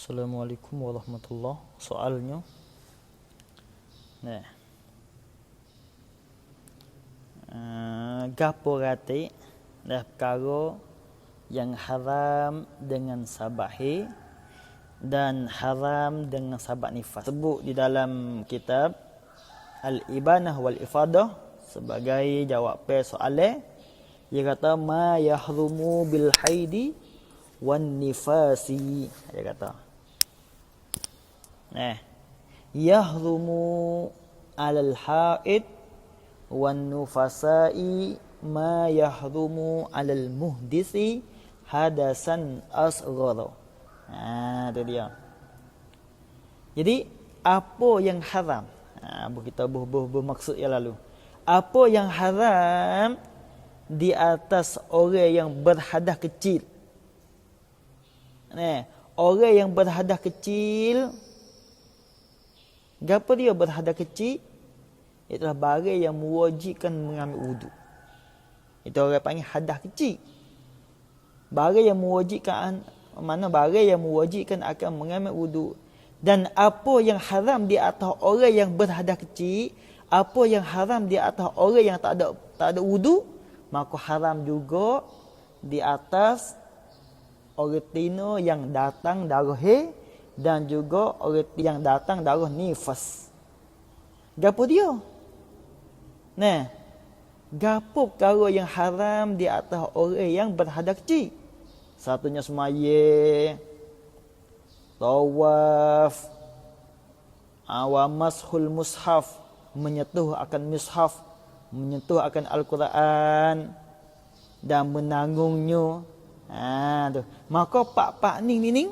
Assalamualaikum warahmatullahi. Soalnya, nah, gapo rati dah perkara yang haram dengan sabahi dan haram dengan sabak nifas. Sebut di dalam kitab Al-Ibanah wal Ifadah sebagai jawab soalan. Dia kata ma yahrumu bil haidi wan nifasi. Dia kata yahrumu alal haid wan nufasai ma yahrumu alal muhdisi hadasan asghar. Itu dia. Jadi apa yang haram? Kita bermaksud yang lalu. Apa yang haram di atas orang yang berhadas kecil? Orang yang berhadas kecil, gapo dia berhadas kecil? Itulah barang yang mewajibkan mengambil wudu. Itu orang panggil hadas kecil. Barang yang mewajibkan, barang yang mewajibkan akan mengambil wudu. Dan apa yang haram di atas orang yang berhadas kecil, apa yang haram di atas orang yang tak ada wudu, maka haram juga di atas orang tino yang datang darah haid dan juga orang yang datang darah nifas. Gapo dia? Gapo perkara yang haram di atas orang yang berhadas kecil? Satunya semaya, tawaf, mashul mushaf, menyentuh akan mushaf, menyentuh akan Al-Quran dan menanggungnya. Tu. Maka pak ning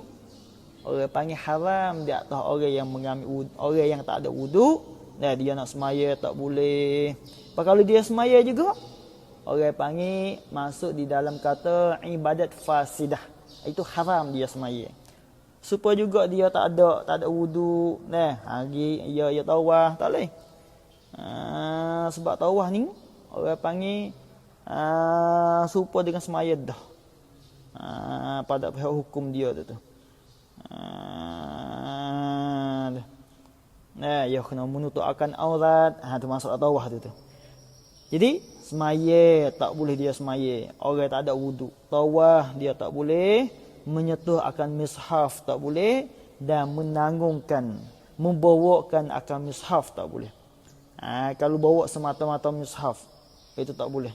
orang panggil haram di atas orang yang mengambil wudu, orang yang tak ada wudu, dia nak semaya tak boleh. Kalau dia semaya juga, orang panggil masuk di dalam kata ibadat fasidah. Itu haram dia semaya. Supaya juga dia tak ada wudu, hari ia tawaf tak boleh. Sebab tawaf ni orang panggil supaya dengan semaya dah. Pada pihak hukum dia tu. Ya kena menutup akan aurat, tu masuk tawaf tu. Jadi semaya tak boleh dia semaya. Orang tak ada wudu. Tawaf dia tak boleh, menyentuh akan mushaf tak boleh, dan menanggungkan, membawakan akan mushaf tak boleh. Kalau bawa semata-mata mushaf itu tak boleh.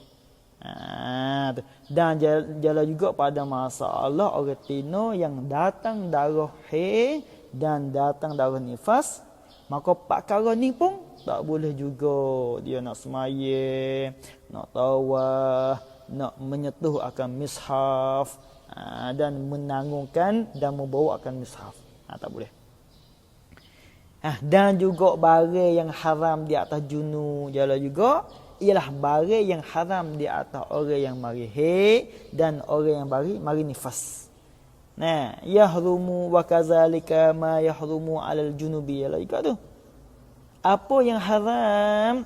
Dan jala juga pada masalah orang tino yang datang darah haid dan datang darah nifas, maka perkara ni pun tak boleh juga dia nak semaya, nak tawaf, nak menyentuh akan mushaf dan menanggungkan dan membawa akan mushaf. Tak boleh. Dan juga barang yang haram di atas junub jala juga ialah barang yang haram di atas orang yang mari haid dan orang yang mari nifas. Yahrumu wa kadzalika ma yahrumu 'alal junubi ialah juga tu. Apa yang haram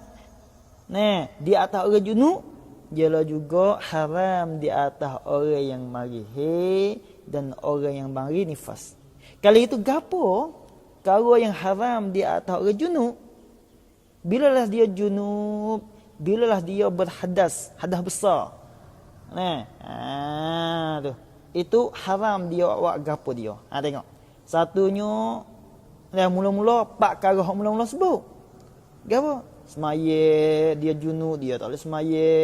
di atas orang junub ialah juga haram di atas orang yang mari haid dan orang yang mari nifas. Kali itu gapo? Kalau yang haram di atas orang junub, bilalah dia junub, bilalah dia berhadas, hadas besar. Tu. Itu haram dia buat gapo dia. Tengok. Satunya mula-mula pak perkara hak mula-mula sebut. Gapo? Semaya dia junub, dia tak boleh semaya.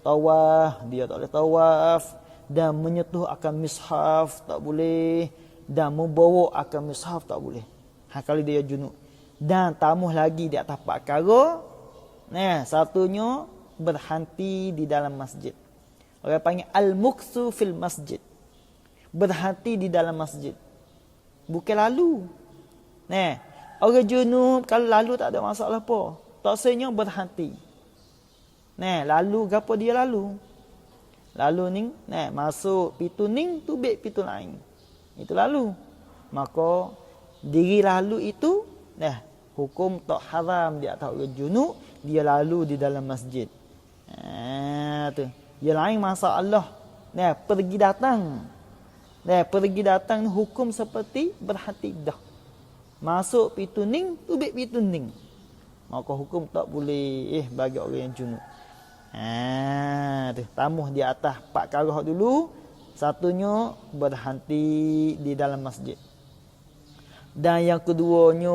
Tawaf, dia tak boleh tawaf, dan menyentuh akan mushaf tak boleh, dan membawa akan mushaf tak boleh. Kalau dia junub. Dan tambah lagi di atas pak perkara, satunya berhenti di dalam masjid. Orang panggil al-muktsu fil masjid. Berhenti di dalam masjid. Bukan lalu. Orang junub kalau lalu tak ada masalah apa. Tak senyum berhenti. Lalu gapo dia lalu? Lalu ni, masuk pintu ning tubik pintu lain. Itu lalu. Maka diri lalu itu, hukum tak haram di atas orang junub, dia lalu di dalam masjid. Tu. Dia lain masalah. Pergi datang. Pergi datang hukum seperti berhati dah. Masuk pitu ning, tubik pitu ning. Maka hukum tak boleh bagi orang yang junub. Tamuh di atas 4 karah dulu. Satunya berhenti di dalam masjid. Dan yang keduanya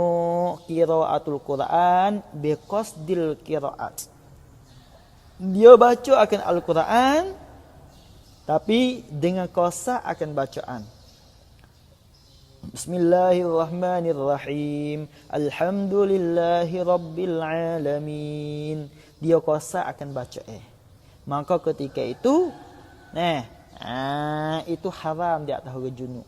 qiraatul Quran biqasdil qiraat. Dia baca akan Al-Quran tapi dengan qasad akan bacaan. Bismillahirrahmanirrahim. Alhamdulillahi rabbil alamin. Dia qasad akan baca Maka ketika itu itu haram di atas orang junub.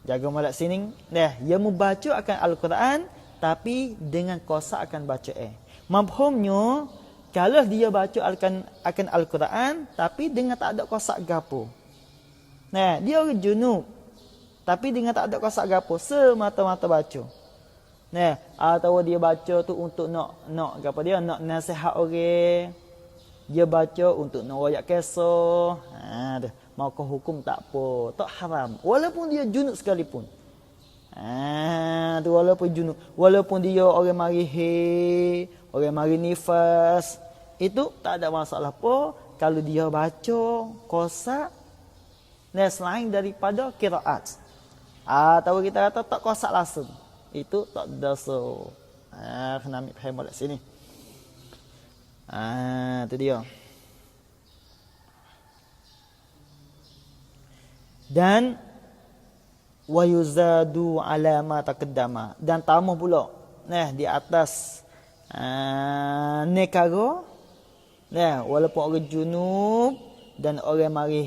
Jaga malak sini. Dia membaca akan Al-Quran tapi dengan qasad akan baca Mafhumnya kalau dia baca akan Al-Quran tapi dengan tak ada qasad gapo. Dia orang junub tapi dengan tak ada qasad gapo, semata-mata baca. Atau dia baca tu untuk nak gapo dia, nak nasihat orang. Dia baca untuk nak royak kisah. Maka hukum tak apa, tak haram. Walaupun dia junub sekalipun. Walaupun junub, walaupun dia orang mari orang mari nifas, itu tak ada masalah apa kalau dia baca qasad selain daripada qiraat. Atau kita kata tak qasad langsung. Itu tak dosa. Kena ambil faham kat sini. Itu dia. Dan wa yuzadu ala ma taqaddama, dan tambah pula di atas nekara walaupun orang junub dan orang mari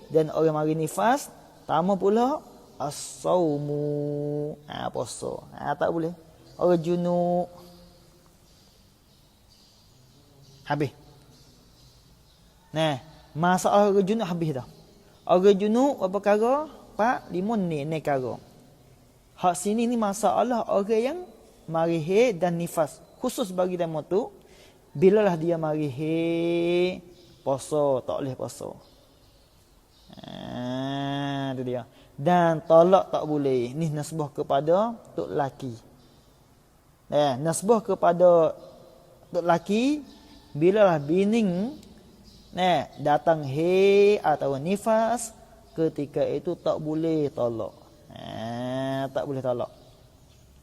dan orang mari nifas, tambah pula as-saumu, puasa. Tak boleh orang junub habis. Masalah orang junub habis dah. Orang junub apa perkara? 4, 5 ni perkara. Hak sini ni masalah orang yang mari dan nifas. Khusus bagi demo tu, bilalah dia mari puasa, tak boleh puasa. Itu dia. Dan tolak tak boleh. Ni nasbah kepada tok laki. Nasbah kepada tok laki, bilalah bining datang atau nifas, ketika itu tak boleh tolak. Tak boleh tolak.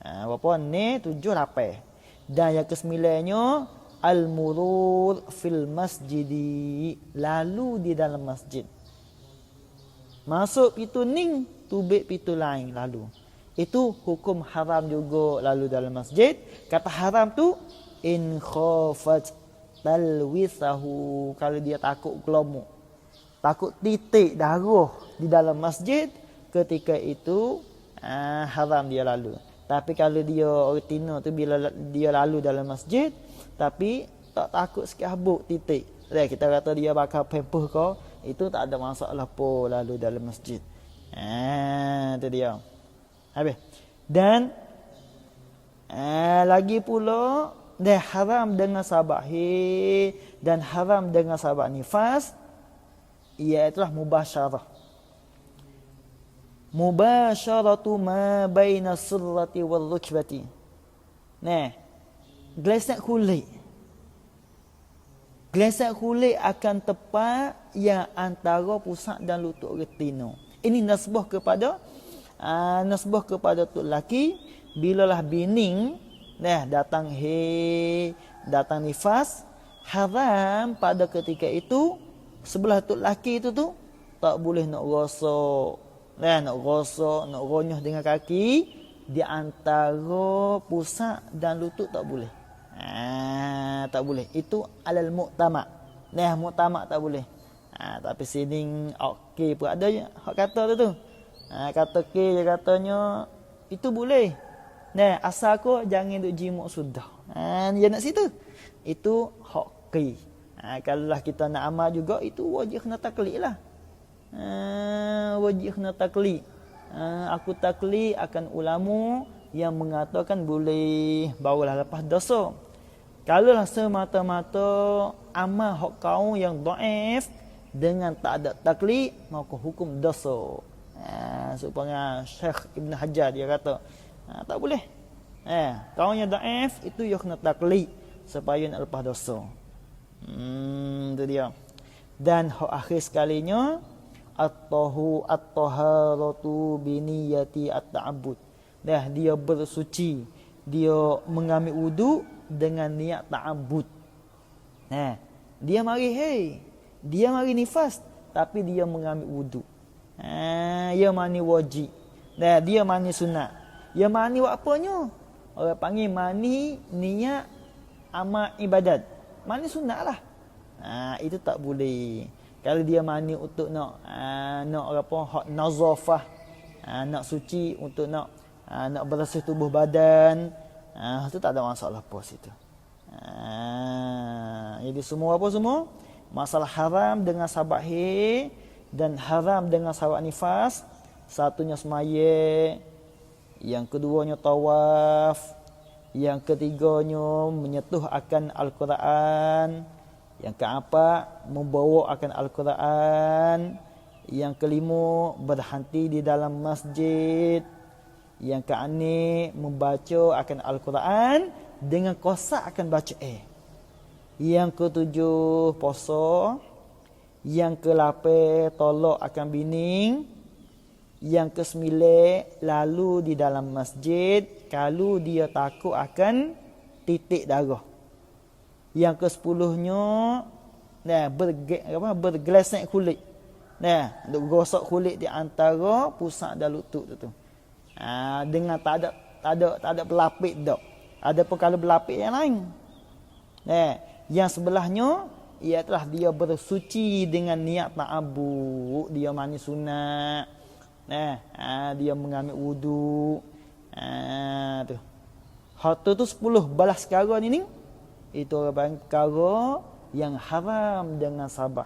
Berapa ni 7 8. Dan yang ke-9-nya al-murur fil masjidi, lalu di dalam masjid. Masuk pintu ning, tubik pintu lain lalu. Itu hukum haram juga lalu dalam masjid. Kata haram tu in khafat talwisahu, kalau dia takut gelomok, takut titik darah di dalam masjid, ketika itu haram dia lalu. Tapi kalau dia rutina tu bila dia lalu dalam masjid tapi tak takut sikit habuk titik, kita kata dia bakal pempeh ke, itu tak ada masalah apa lalu dalam masjid. Itu dia. Habis. Dan lagi pula haram dengan sahabat dan haram dengan sahabat nifas, iaitulah mubasyaratu ma baina sirrati wal rukbati. Gelesak kulit akan tepat yang antara pusat dan lutut retina. Ini nasbah kepada tok laki, bilalah bining datang datang nifas, haram pada ketika itu sebelah tok laki itu tu tak boleh nak gosok, nak ronyah dengan kaki di antara pusat dan lutut, tak boleh. Tak boleh. Itu alal mu'tamak. Mu'tamak tak boleh. Tapi sini okey pun ada je hak kata tu. Kata ke dia katanya itu boleh. Asal ko jangan duk jimuk sudah. Dia nak situ. Itu hak ke. Kalau kita nak amal juga, itu wajib kena taklid lah. Wajib kena taklid. Aku taklid akan ulama yang mengatakan boleh, barulah lepas dosa. Kalaulah semata-mata amal hak kaum yang dhaif, dengan tak ada taklid, maka hukum dosa. Supaya Syekh Ibn Hajar dia kata, tak boleh. Kawannya daif itu dia kena taklid supaya nak lepas dosa. Itu dia. Dan akhir sekalinya at-taharatu bi niyyati at-ta'abbud. Dah dia bersuci, dia mengambil wudu dengan niat ta'abbud. Dia mari nifas tapi dia mengambil wudu. Dia mani wajib. Dia mani sunat. Dia mani buat apanya? Orang panggil mani niat amal ibadat. Mani sunat lah. Itu tak boleh. Kalau dia mani untuk nak hak nazafah, nak suci, untuk nak bersih tubuh badan, itu tak ada masalah apa situ. Jadi semua masalah haram dengan sabab dan haram dengan sabab nifas. Satunya semaya, yang keduanya tawaf, yang ketiganya menyentuh akan Al-Quran, yang keempat membawa akan Al-Quran, yang kelima berhenti di dalam masjid, yang keenam membaca akan Al-Quran dengan kosak akan baca yang ketujuh puasa, yang ke-8 tolak akan bining, yang ke-9 lalu di dalam masjid kalau dia takut akan titik darah. Yang ke-10-nya bergelesek kulit. Untuk gosok kulit di antara pusat dan lutut tu. Dengan tak ada berlapis dak. Ada pun kalau berlapis yang lain. Yang sebelahnya ialah dia bersuci dengan niat ta'abbud, dia mani sunat. Dia mengambil wudu. Tu. Harta tu 10 balas perkara ni. Itu orang perkara yang haram dengan sabab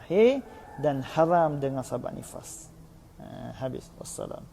dan haram dengan sabab nifas. Habis. Wassalam.